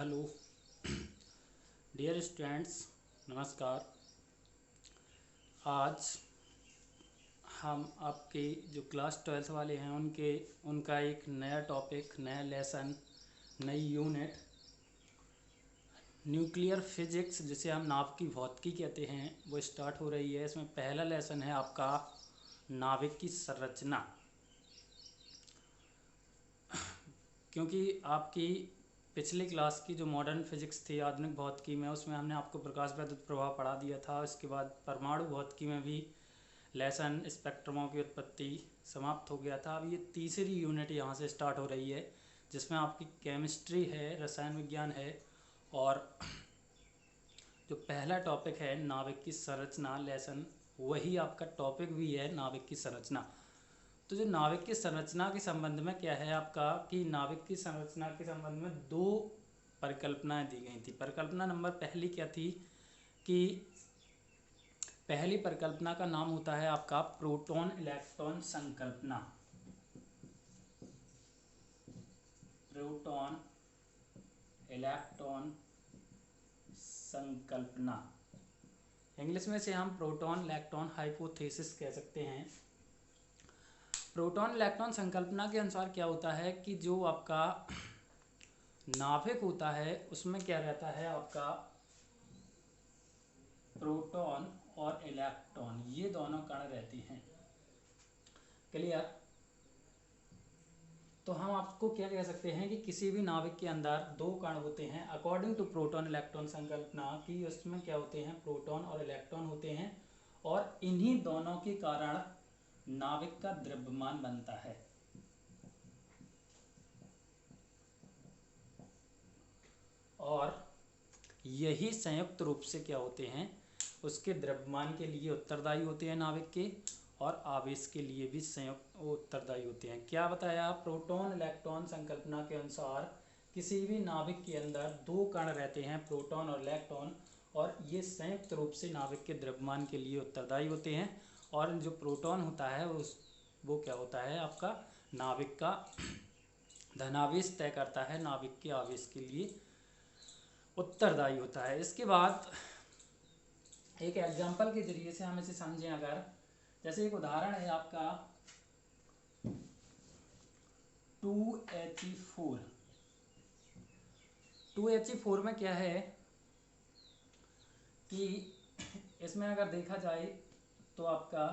Hello dear students, नमस्कार। आज हम आपके जो क्लास 12th वाले हैं उनका एक नया टॉपिक, नया लेसन, नई यूनिट न्यूक्लियर फिजिक्स, जिसे हम नाभिक की भौतिकी कहते हैं, वो स्टार्ट हो रही है। इसमें पहला लेसन है आपका नाभिक की संरचना। क्योंकि आपकी पिछली क्लास की जो मॉडर्न फिजिक्स थी, आधुनिक भौतिकी में, उसमें हमने आपको प्रकाश वैद्युत प्रभाव पढ़ा दिया था। उसके बाद परमाणु भौतिकी में भी लेसन स्पेक्ट्रमों की उत्पत्ति समाप्त हो गया था। अब ये तीसरी यूनिट यहाँ से स्टार्ट हो रही है, जिसमें आपकी केमिस्ट्री है, रसायन विज्ञान है, और जो पहला टॉपिक है नाभिक की संरचना लेसन, वही आपका टॉपिक भी है, नाभिक की संरचना। तो जो नाभिक की संरचना के संबंध में क्या है आपका, कि नाभिक की संरचना के संबंध में दो परिकल्पनाएं दी गई थी। परिकल्पना नंबर पहली क्या थी, कि पहली परिकल्पना का नाम होता है आपका प्रोटॉन इलेक्ट्रॉन संकल्पना। प्रोटॉन इलेक्ट्रॉन संकल्पना, इंग्लिश में से हम प्रोटॉन इलेक्ट्रॉन हाइपोथेसिस कह सकते हैं। प्रोटॉन इलेक्ट्रॉन संकल्पना के अनुसार क्या होता है कि जो आपका नाभिक होता है उसमें क्या रहता है, आपका प्रोटॉन और इलेक्ट्रॉन, ये दोनों कण रहते हैं। क्लियर? तो हम आपको क्या कह सकते हैं कि किसी भी नाभिक के अंदर दो कण होते हैं, अकॉर्डिंग टू प्रोटॉन इलेक्ट्रॉन संकल्पना, कि उसमें क्या होते हैं, प्रोटॉन और इलेक्ट्रॉन होते हैं, और इन्हीं दोनों के कारण नाभिक का द्रव्यमान बनता है। और यही संयुक्त रूप से क्या होते हैं, उसके द्रव्यमान के लिए उत्तरदायी होते हैं नाभिक के, और आवेश के लिए भी संयुक्त उत्तरदायी होते हैं। क्या बताया, प्रोटॉन इलेक्ट्रॉन संकल्पना के अनुसार किसी भी नाभिक के अंदर दो कण रहते हैं, प्रोटॉन और इलेक्ट्रॉन, और ये संयुक्त रूप से नाभिक के द्रव्यमान के लिए उत्तरदायी होते हैं। और जो प्रोटॉन होता है वो क्या होता है, आपका नाभिक का धनावेश तय करता है, नाभिक के आवेश के लिए उत्तरदायी होता है। इसके बाद एक एग्जाम्पल के जरिए से हम इसे समझें, अगर जैसे एक उदाहरण है आपका 2He4। 2He4 में क्या है कि इसमें अगर देखा जाए तो आपका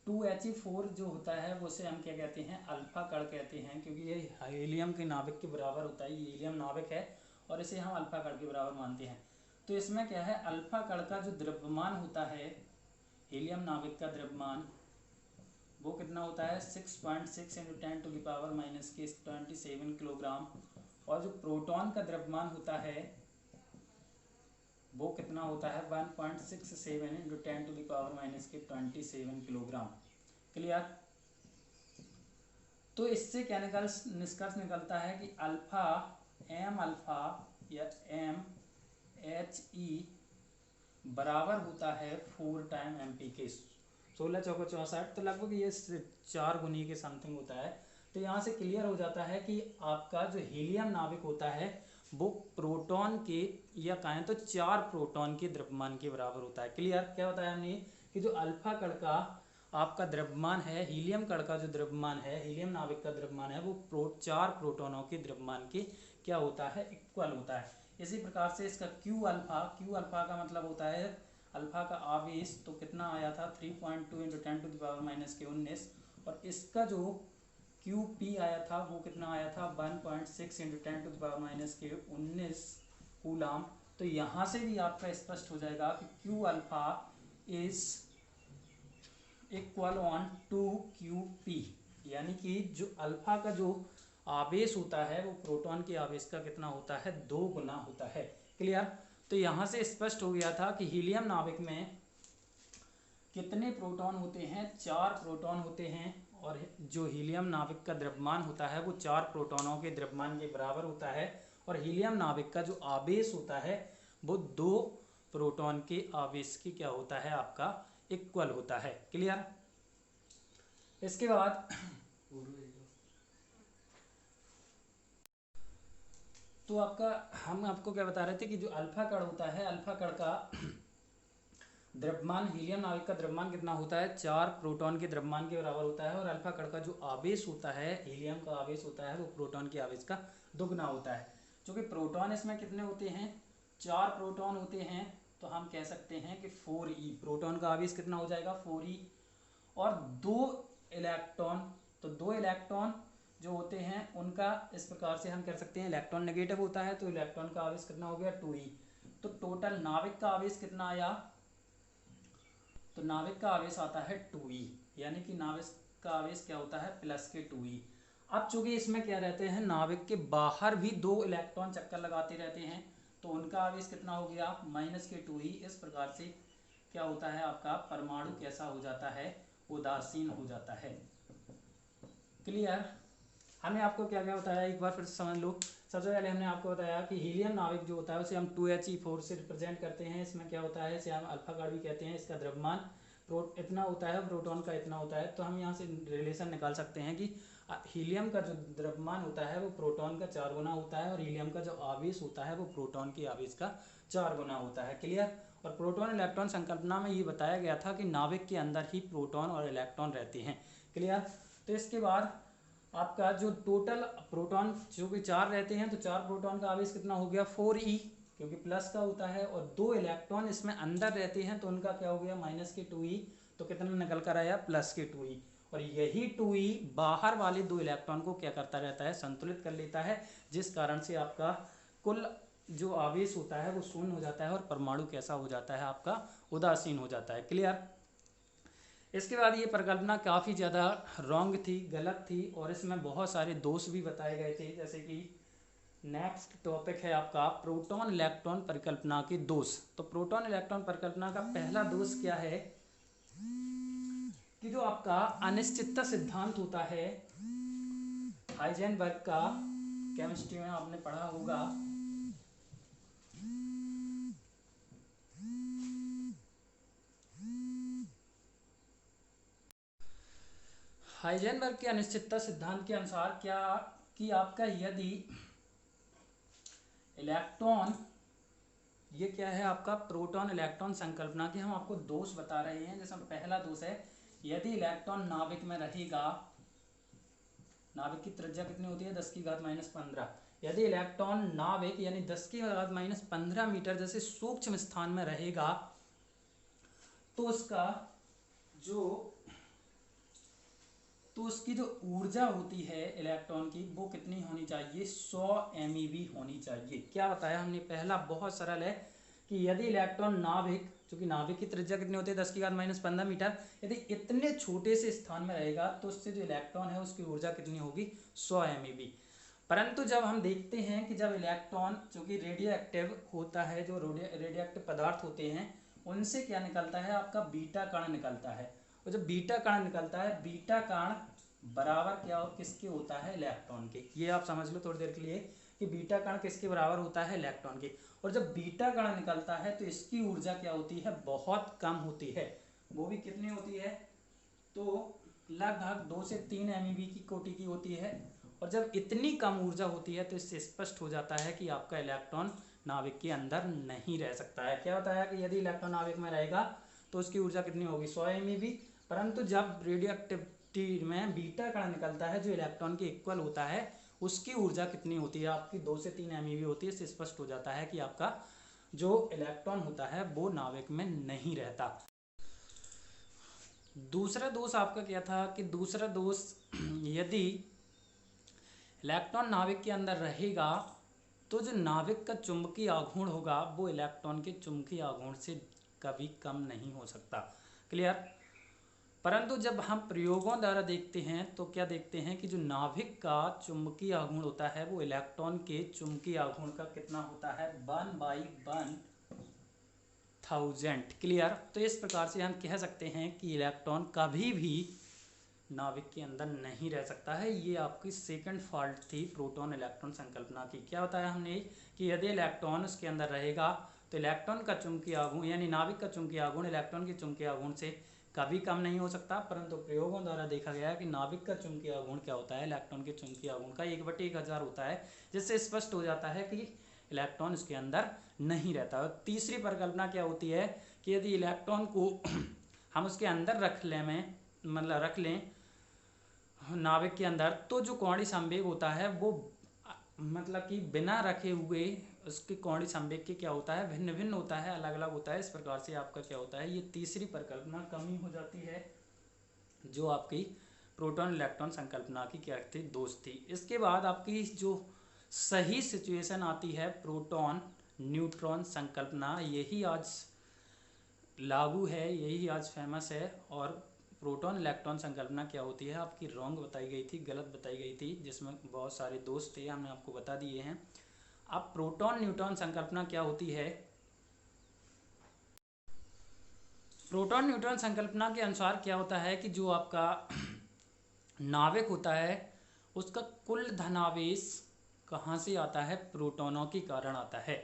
2He4 जो होता है वो से हम क्या कहते हैं, अल्फा कण कहते हैं, क्योंकि ये हीलियम के नाभिक के बराबर होता है। ये हीलियम नाभिक है और इसे हम अल्फा कण के बराबर मानते हैं। तो इसमें क्या है, अल्फा कण का जो द्रव्यमान होता है, हीलियम नाभिक का द्रव्यमान, वो कितना होता है, 6.6 × 10⁻⁻⁻27 किलोग्राम। और जो प्रोटॉन का द्रव्यमान होता है वो कितना होता है, 1.67 × 10⁻⁻27 किलोग्राम। क्लियर? तो इससे क्या निष्कर्ष निकलता है कि अल्फा एम अल्फा या MHE बराबर होता है 4 टाइम MP के, 16 चौको 64, तो लगभग ये 4 गुनी के समथिंग होता है। तो यहाँ से क्लियर हो जाता है कि आपका जो हीलियम नाभिक होता है वो प्रोटॉन के, या कहें तो 4 प्रोटॉन के द्रव्यमान के बराबर होता है। क्लियर? क्या बताया हमने, कि जो अल्फा कण का आपका द्रव्यमान है, हीलियम कण का जो द्रव्यमान है, हीलियम नाभिक का द्रव्यमान है, वो 4 प्रोटॉनों के द्रव्यमान के क्या होता है, इक्वल होता है। इसी प्रकार से इसका क्यू अल्फा का मतलब होता है अल्फा का आवेश, तो कितना आया था, 3.2 × 10⁻⁻19, और इसका जो QP आया था वो कितना आया था, 1.6 × 10⁻⁻19 कूलाम। तो यहाँ से भी आपका स्पष्ट हो जाएगा कि Q alpha is equal on to QP, यानी कि जो अल्फा का जो आवेश होता है वो प्रोटॉन के आवेश का कितना होता है, 2 गुना होता है। क्लियर? तो यहाँ से स्पष्ट हो गया था कि हीलियम नाभिक में कितने प्रोटॉन होते हैं, 4 प्रोटॉन होते हैं, और जो हीलियम नाभिक का द्रव्यमान होता है वो 4 प्रोटॉनों के द्रव्यमान के बराबर होता है, और हीलियम नाभिक का जो आवेश होता है वो 2 प्रोटॉन के आवेश की क्या होता है, आपका इक्वल होता है। क्लियर? इसके बाद तो आपका हम आपको क्या बता रहे थे कि जो अल्फा कण होता है, अल्फा कण का द्रव्यमान, हीलियम नाभिक का द्रव्यमान कितना होता है, 4 प्रोटॉन के द्रव्यमान के बराबर होता है। और अल्फा कण का जो आवेश होता है, हीलियम का आवेश होता है, वो प्रोटॉन के आवेश का दुगना होता है। क्योंकि प्रोटॉन इसमें कितने होते हैं, 4 प्रोटॉन होते हैं, तो हम कह सकते हैं कि 4e, प्रोटॉन का आवेश कितना हो जाएगा 4e। और 2 इलेक्ट्रॉन, तो 2 इलेक्ट्रॉन जो होते हैं उनका इस प्रकार से हम कह सकते हैं, इलेक्ट्रॉन नेगेटिव होता है तो इलेक्ट्रॉन का आवेश कितना हो गया 2e। तो टोटल नाभिक का आवेश कितना आया, तो नाभिक का आवेश आता है 2e, यानी कि नाभिक का आवेश क्या होता है प्लस के 2e। अब चूंकि इसमें क्या रहते हैं, नाभिक के बाहर भी 2 इलेक्ट्रॉन चक्कर लगाते रहते हैं, तो उनका आवेश कितना हो गया माइनस के 2e। इस प्रकार से क्या होता है, आपका परमाणु कैसा हो जाता है, उदासीन हो जाता है। क्लियर। हमने आपको क्या क्या बताया, एक बार फिर से समझ लो। सबसे पहले हमने आपको बताया कि हीलियम नाभिक जो होता है उसे हम 2He4 से रिप्रेजेंट करते हैं। इसमें क्या होता है, इसे हम अल्फा कण भी कहते हैं। इसका द्रव्यमान इतना होता है, प्रोटॉन का इतना होता है। तो हम यहाँ से रिलेशन निकाल सकते हैं कि हीलियम का जो द्रव्यमान होता है वो प्रोटॉन का 4 गुना होता है, और हीलियम का जो आवेश होता है वो प्रोटॉन के आवेश का 4 गुना होता है। क्लियर। और प्रोटॉन इलेक्ट्रॉन संकल्पना में ये बताया गया था कि नाभिक के अंदर ही प्रोटॉन और इलेक्ट्रॉन रहते हैं। क्लियर। तो इसके बाद आपका जो टोटल प्रोटॉन जो कि 4 रहते हैं, तो 4 प्रोटॉन का आवेश कितना हो गया 4e, क्योंकि प्लस का होता है, और 2 इलेक्ट्रॉन इसमें अंदर रहते हैं तो उनका क्या हो गया माइनस के 2e। तो कितना निकल कर आया प्लस के 2e। और यही 2e बाहर वाले 2 इलेक्ट्रॉन को क्या करता रहता है, संतुलित कर लेता है, जिस कारण से आपका कुल जो आवेश होता है वो शून्य हो जाता है और परमाणु कैसा हो जाता है, आपका उदासीन हो जाता है। क्लियर। इसके बाद ये परिकल्पना काफ़ी ज़्यादा रॉन्ग थी, गलत थी, और इसमें बहुत सारे दोष भी बताए गए थे। जैसे कि नेक्स्ट टॉपिक है आपका प्रोटॉन इलेक्ट्रॉन परिकल्पना के दोष। तो प्रोटॉन इलेक्ट्रॉन परिकल्पना का पहला दोष क्या है कि जो आपका अनिश्चितता सिद्धांत होता है, हाइजेनबर्ग का, केमिस्ट्री में आपने पढ़ा होगा। हाइजेनबर्ग के अनिश्चितता सिद्धांत के अनुसार क्या कि आपका यदि इलेक्ट्रॉन, ये क्या है आपका प्रोटॉन इलेक्ट्रॉन संकल्पना के हम आपको दोष बता रहे हैं। जैसे पहला दोष है, यदि इलेक्ट्रॉन नाभिक में रहेगा, नाभिक की त्रिज्या कितनी होती है 10⁻⁻15। यदि इलेक्ट्रॉन नाभिक यानी 10⁻⁻15 मीटर जैसे सूक्ष्म स्थान में रहेगा, तो उसकी जो ऊर्जा होती है इलेक्ट्रॉन की वो कितनी होनी चाहिए 100 MeV होनी चाहिए। क्या बताया हमने, पहला बहुत सरल है कि यदि इलेक्ट्रॉन नाभिक, चूंकि नाभिक की त्रिज्या कितनी होती है 10⁻⁻15 मीटर, यदि इतने छोटे से स्थान में रहेगा तो उससे जो इलेक्ट्रॉन है उसकी ऊर्जा कितनी होगी 100 MeV। परंतु जब हम देखते हैं कि जब इलेक्ट्रॉन चूंकि रेडियो एक्टिव होता है, जो रेडियो एक्टिव पदार्थ होते हैं उनसे क्या निकलता है, आपका बीटा कण निकलता है। और जब बीटा कण निकलता है, बीटा कण बराबर क्या किसके होता है, इलेक्ट्रॉन के। ये आप समझ लो थोड़ी देर के लिए कि बीटा कण किसके बराबर होता है, इलेक्ट्रॉन के। और जब बीटा कण निकलता है तो इसकी ऊर्जा क्या होती है, बहुत कम होती है। वो भी कितनी होती है, तो लगभग 2 से 3 MeV की कोटि की होती है। और जब इतनी कम ऊर्जा होती है तो इससे स्पष्ट हो जाता है कि आपका इलेक्ट्रॉन नाभिक के अंदर नहीं रह सकता है। क्या बताया कि यदि इलेक्ट्रॉन नाभिक में रहेगा तो उसकी ऊर्जा कितनी होगी 100 MeV। परंतु जब रेडियो एक्टिविटी में बीटा कण निकलता है जो इलेक्ट्रॉन के इक्वल होता है, उसकी ऊर्जा कितनी होती है, आपकी 2 से 3 MeV होती है। इससे स्पष्ट हो जाता है कि आपका जो इलेक्ट्रॉन होता है वो नाभिक में नहीं रहता। दूसरा दोष आपका क्या था कि दूसरा दोष, यदि इलेक्ट्रॉन नाभिक के अंदर रहेगा तो जो नाभिक का चुंबकीय आघूर्ण होगा वो इलेक्ट्रॉन के चुंबकीय आघूर्ण से कभी कम नहीं हो सकता। क्लियर। परंतु जब हम प्रयोगों द्वारा देखते हैं तो क्या देखते हैं कि जो नाभिक का चुंबकीय आघूर्ण होता है वो इलेक्ट्रॉन के चुंबकीय आघूर्ण का कितना होता है 1/1000। क्लियर। तो इस प्रकार से हम कह सकते हैं कि इलेक्ट्रॉन कभी भी नाभिक के अंदर नहीं रह सकता है। ये आपकी सेकंड फॉल्ट थी प्रोटॉन इलेक्ट्रॉन संकल्पना की। क्या बताया हमने कि यदि इलेक्ट्रॉन उसके अंदर रहेगा तो इलेक्ट्रॉन का चुंबकीय आघूर्ण यानी नाभिक का चुंबकीय आघूर्ण इलेक्ट्रॉन के चुंबकीय आघूर्ण से कभी कम नहीं हो सकता, परंतु प्रयोगों द्वारा देखा गया है कि नाभिक का चुंबकीय आघूर्ण क्या होता है, इलेक्ट्रॉन के चुंबकीय आघूर्ण का 1/1000 होता है, जिससे स्पष्ट हो जाता है कि इलेक्ट्रॉन उसके अंदर नहीं रहता। और तीसरी परिकल्पना क्या होती है कि यदि इलेक्ट्रॉन को हम उसके अंदर रख लें नाभिक के अंदर, तो जो कोणीय संवेग होता है वो मतलब कि बिना रखे हुए उसके कोणीय संवेग के क्या होता है, भिन्न भिन्न होता है, अलग अलग होता है। इस प्रकार से आपका क्या होता है, ये तीसरी परिकल्पना कमी हो जाती है, जो आपकी प्रोटॉन इलेक्ट्रॉन संकल्पना की क्या थी, दोष थी। इसके बाद आपकी जो सही सिचुएशन आती है प्रोटॉन न्यूट्रॉन संकल्पना, यही आज लागू है, यही आज फेमस है। और प्रोटॉन इलेक्ट्रॉन संकल्पना क्या होती है आपकी रॉन्ग बताई गई थी, गलत बताई गई थी, जिसमें बहुत सारे दोष थे, हमने आपको बता दिए हैं। अब प्रोटॉन न्यूट्रॉन संकल्पना क्या होती है, प्रोटॉन न्यूट्रॉन संकल्पना के अनुसार क्या होता है कि जो आपका नाभिक होता है उसका कुल धनावेश कहाँ से आता है, प्रोटॉनों के कारण आता है।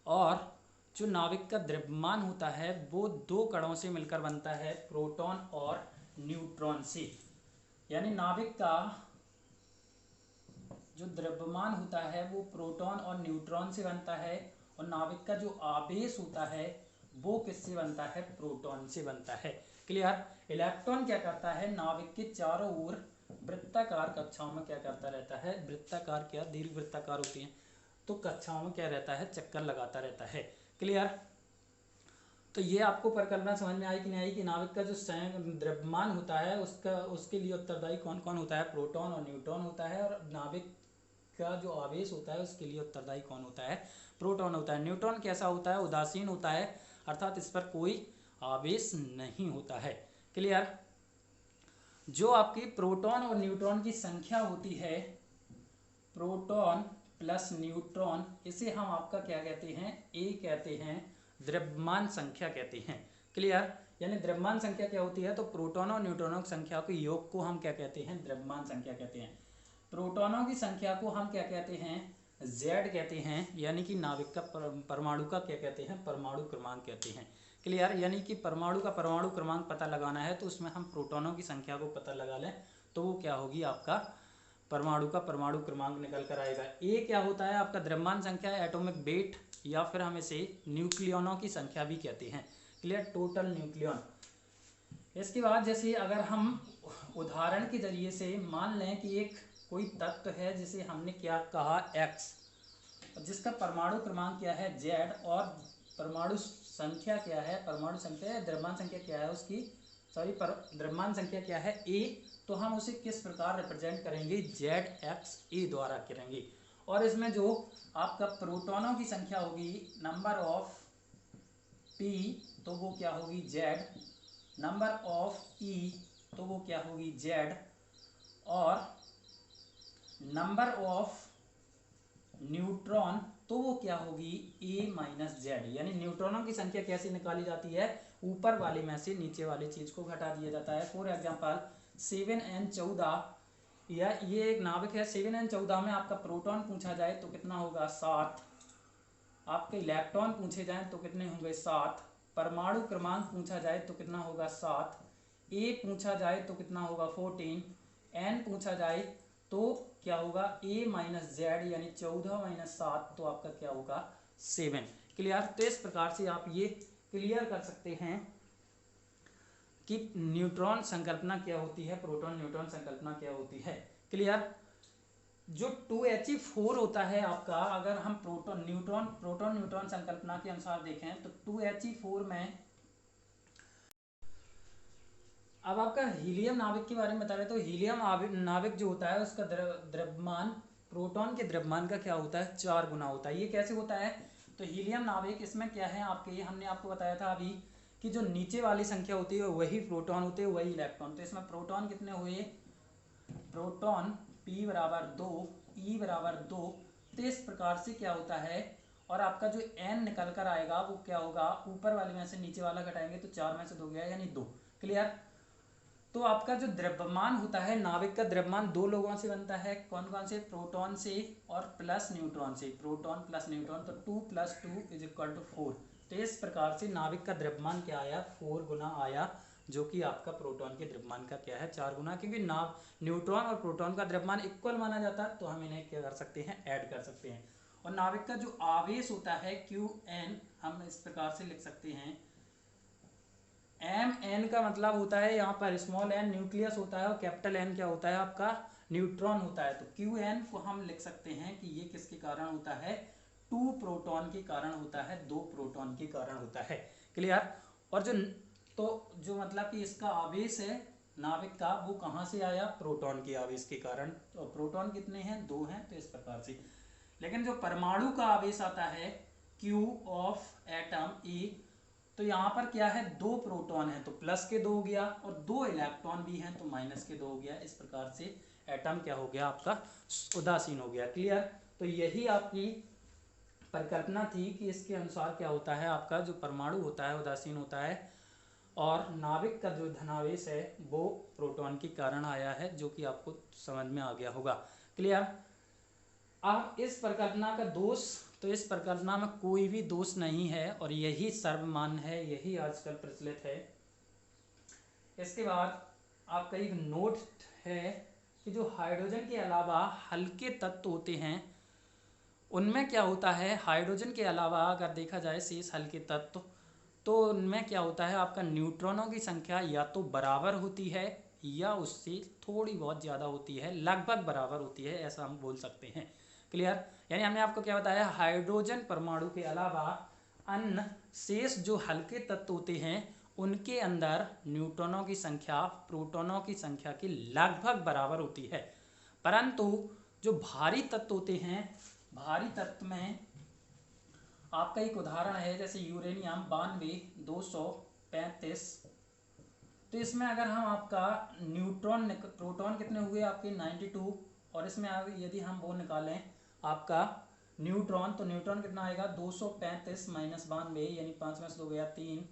और जो नाभिक का द्रव्यमान होता है वो दो कणों से मिलकर बनता है, प्रोटॉन और न्यूट्रॉन से। यानी नाभिक का जो द्रव्यमान होता है वो प्रोटॉन और न्यूट्रॉन से बनता है, और नाभिक का जो आवेश होता है वो किससे बनता है, प्रोटॉन से बनता है। क्लियर। इलेक्ट्रॉन क्या करता है, नाभिक के चारों ओर वृत्ताकार कक्षाओं में क्या करता रहता है, वृत्ताकार क्या दीर्घ वृत्ताकार होती है, तो कक्षाओं में क्या रहता है, चक्कर लगाता रहता है। क्लियर। तो ये आपको परिकल्पना समझ में आई कि नहीं आई कि नाभिक का जो द्रव्यमान होता है उसके लिए उत्तरदायी कौन कौन होता है, प्रोटॉन और न्यूट्रॉन होता है, और नाभिक का जो आवेश होता है उसके लिए उत्तरदायी कौन होता है, प्रोटॉन होता है। न्यूट्रॉन कैसा होता है, उदासीन होता है, अर्थात इस पर कोई आवेश नहीं होता है। क्लियर। जो आपकी प्रोटॉन और न्यूट्रॉन की संख्या होती है, प्रोटॉन प्लस न्यूट्रॉन, इसे हम आपका क्या कहते हैं, ए कहते हैं, द्रव्यमान संख्या कहते हैं। क्लियर। यानी द्रव्यमान संख्या क्या होती है, तो प्रोटॉनों और न्यूट्रॉनों की संख्या के योग को हम क्या कहते हैं, द्रव्यमान संख्या कहते हैं। प्रोटॉनों की संख्या को हम क्या कहते हैं, Z कहते हैं, यानी कि नाभिक का परमाणु का क्या कहते हैं, परमाणु क्रमांक कहते हैं। क्लियर। यानी कि परमाणु का परमाणु क्रमांक पता लगाना है तो उसमें हम प्रोटॉनों की संख्या को पता लगा लें तो वो क्या होगी, आपका परमाणु का परमाणु क्रमांक निकल कर आएगा। ए क्या होता है, आपका द्रव्यमान संख्या, एटॉमिक वेट, या फिर हम इसे न्यूक्लियनों की संख्या भी कहते हैं। क्लियर। Total nucleon. इसके बाद जैसे अगर हम उदाहरण के जरिए से मान लें कि एक कोई तत्व है जिसे हमने क्या कहा, X, जिसका परमाणु क्रमांक क्या है, Z, और परमाणु संख्या क्या है, परमाणु संख्या या द्रव्यमान संख्या क्या है उसकी, द्रव्यमान संख्या क्या है, A, तो हम उसे किस प्रकार रिप्रेजेंट करेंगे, ZXA द्वारा करेंगे। और इसमें जो आपका प्रोटॉनों की संख्या होगी, नंबर ऑफ P, तो वो क्या होगी, Z, नंबर ऑफ E, तो वो क्या होगी, Z, और नंबर ऑफ न्यूट्रॉन, तो वो क्या होगी, A माइनस Z। यानी न्यूट्रॉनों की संख्या कैसे निकाली जाती है, ऊपर वाले में से नीचे वाली चीज को घटा दिया जाता है। फॉर एग्जांपल 7n14, या ये एक नाभिक है, 7n14 में आपका प्रोटॉन पूछा जाए तो कितना होगा, 7, आपके इलेक्ट्रॉन पूछे जाए तो कितने होंगे, 7, परमाणु क्रमांक पूछा जाए तो कितना होगा, 7, A पूछा जाए तो कितना होगा, 14, N पूछा जाए तो क्या होगा, A माइनस Z, यानी 14 माइनस 7, तो आपका क्या होगा, 7। क्लियर। तो इस प्रकार से आप ये क्लियर कर सकते हैं कि न्यूट्रॉन संकल्पना क्या होती है, प्रोटॉन न्यूट्रॉन संकल्पना क्या होती है। क्लियर। जो 2He4 होता है आपका, अगर हम प्रोटॉन न्यूट्रॉन संकल्पना के अनुसार देखें तो 2He4 में, अब आपका हीलियम नाभिक के बारे में बता रहे तो हीलियम नाभिक जो होता है उसका द्रव्यमान प्रोटॉन के द्रव्यमान का क्या होता है, 4 गुना होता है। ये कैसे होता है, तो हीलियम नाभिक, इसमें क्या है आपके, हमने आपको बताया था अभी कि जो नीचे वाली संख्या होती है वही प्रोटॉन होते हैं, वही इलेक्ट्रॉन। तो इसमें प्रोटॉन कितने हुए, प्रोटॉन P बराबर 2, E बराबर 2। तो इस प्रकार से क्या होता है, और आपका जो N निकल कर आएगा वो क्या होगा, ऊपर वाले में से नीचे वाला घटाएंगे तो 4 में से 2 गया, यानी 2। क्लियर। तो आपका जो द्रव्यमान होता है, नाभिक का द्रव्यमान दो लोगों से बनता है, कौन कौन से, प्रोटॉन से और प्लस न्यूट्रॉन से, प्रोटॉन प्लस न्यूट्रॉन, तो 2 + 2 = 4। तो इस प्रकार से नाभिक का द्रव्यमान क्या आया, 4 गुना आया जो कि आपका प्रोटॉन के द्रव्यमान का क्या है 4 गुना, क्योंकि न्यूट्रॉन और प्रोटॉन का द्रव्यमान इक्वल माना जाता है, तो हम इन्हें क्या कर सकते हैं, ऐड कर सकते हैं। और नाभिक का जो आवेश होता है Qn, हम इस प्रकार से लिख सकते हैं, Mn का मतलब होता है यहाँ पर स्मॉल n न्यूक्लियस होता है, और कैपिटल N क्या होता है आपका न्यूट्रॉन होता है। तो Qn को हम लिख सकते हैं कि ये किसके कारण होता है, 2 प्रोटॉन के कारण होता है, 2 प्रोटॉन के कारण होता है। क्लियर। और जो मतलब कि इसका आवेश है नाभिक का, वो कहाँ से आया, प्रोटॉन के आवेश के कारण। तो प्रोटॉन कितने हैं, 2 हैं, तो इस प्रकार से। लेकिन जो परमाणु का आवेश आता है Q ऑफ एटम E, तो यहाँ पर क्या है, 2 प्रोटॉन है तो प्लस के 2 हो गया, और 2 इलेक्ट्रॉन भी हैं तो माइनस के 2 हो गया। इस प्रकार से एटम क्या हो गया आपका, उदासीन हो गया। क्लियर। तो यही आपकी परिकल्पना थी कि इसके अनुसार क्या होता है, आपका जो परमाणु होता है उदासीन होता है, और नाभिक का जो धनावेश है वो प्रोटॉन के कारण आया है, जो कि आपको समझ में आ गया होगा। क्लियर। अब इस परिकल्पना का दोष, तो इस परिकल्पना में कोई भी दोष नहीं है, और यही सर्वमान्य है, यही आजकल प्रचलित है। इसके बाद आपका एक नोट है कि जो हाइड्रोजन के अलावा हल्के तत्व होते हैं, उनमें क्या होता है, हाइड्रोजन के अलावा अगर देखा जाए शेष हल्के तत्व, तो उनमें क्या होता है, आपका न्यूट्रॉनों की संख्या या तो बराबर होती है या उससे थोड़ी बहुत ज़्यादा होती है, लगभग बराबर होती है, ऐसा हम बोल सकते हैं। क्लियर। यानी हमने आपको क्या बताया, हाइड्रोजन परमाणु के अलावा अन्य शेष जो हल्के तत्व होते हैं, उनके अंदर न्यूट्रॉनों की संख्या प्रोटॉनों की संख्या के लगभग बराबर होती है। परंतु जो भारी तत्व होते हैं, भारी तत्व में आपका एक उदाहरण है जैसे यूरेनियम 92,235, तो इसमें अगर हम आपका प्रोटॉन कितने हुए आपके 92, और इसमें यदि हम वो निकालें आपका न्यूट्रॉन, तो न्यूट्रॉन कितना आएगा, 235 माइनस 92, यानी 5 में से 2 गया 3,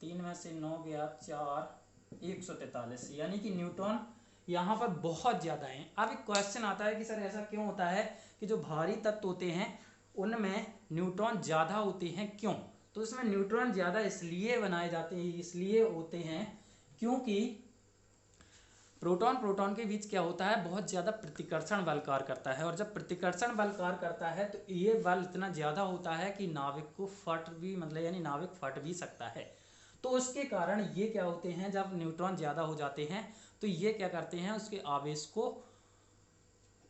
3 में से 9 गया 4, 143, यानी कि न्यूट्रॉन यहाँ पर बहुत ज़्यादा हैं। अब एक क्वेश्चन आता है कि सर ऐसा क्यों होता है कि जो भारी तत्व होते हैं उनमें न्यूट्रॉन ज़्यादा होते हैं, क्यों। तो इसमें न्यूट्रॉन ज़्यादा इसलिए बनाए जाते हैं, इसलिए होते हैं क्योंकि प्रोटॉन के बीच क्या होता है, बहुत ज़्यादा प्रतिकर्षण बल कार्य करता है, और जब प्रतिकर्षण बल कार्य करता है तो ये बल इतना ज़्यादा होता है कि नाभिक को फट भी, मतलब यानी नाभिक फट भी सकता है। तो उसके कारण ये क्या होते हैं, जब न्यूट्रॉन ज़्यादा हो जाते हैं तो ये क्या करते हैं, उसके आवेश को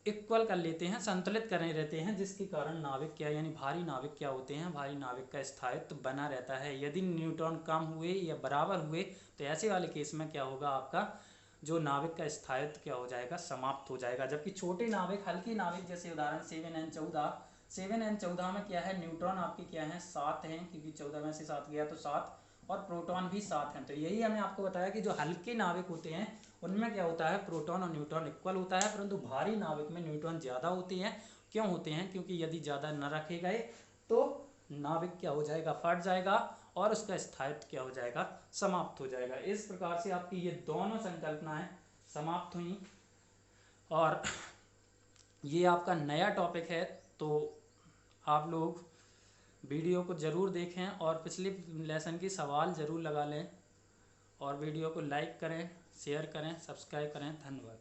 इक्वल कर लेते हैं, संतुलित करने रहते हैं, जिसके कारण नाभिक क्या, यानी भारी नाभिक क्या होते हैं, भारी नाभिक का स्थायित्व बना रहता है। यदि न्यूट्रॉन कम हुए या बराबर हुए तो ऐसे वाले केस में क्या होगा, आपका जो नाभिक का स्थायित्व क्या हो जाएगा, समाप्त हो जाएगा। जबकि छोटे नाभिक, हल्के नाभिक, जैसे उदाहरण 7n14 में क्या है, न्यूट्रॉन आपके क्या है, 7 हैं, क्योंकि 14 में से 7 गया तो 7, और प्रोटॉन भी 7 हैं। तो यही हमने आपको बताया कि जो हल्के नाभिक होते हैं उनमें क्या होता है, प्रोटॉन और न्यूट्रॉन इक्वल होता है, परंतु भारी नाभिक में न्यूट्रॉन ज़्यादा होते हैं। क्यों होते हैं, क्योंकि यदि ज़्यादा न रखे गए तो नाभिक क्या हो जाएगा, फट जाएगा, और उसका स्थायित्व क्या हो जाएगा, समाप्त हो जाएगा। इस प्रकार से आपकी ये दोनों संकल्पनाएं समाप्त हुई, और ये आपका नया टॉपिक है, तो आप लोग वीडियो को ज़रूर देखें और पिछले लेसन की सवाल ज़रूर लगा लें, और वीडियो को लाइक करें, शेयर करें, सब्सक्राइब करें। धन्यवाद।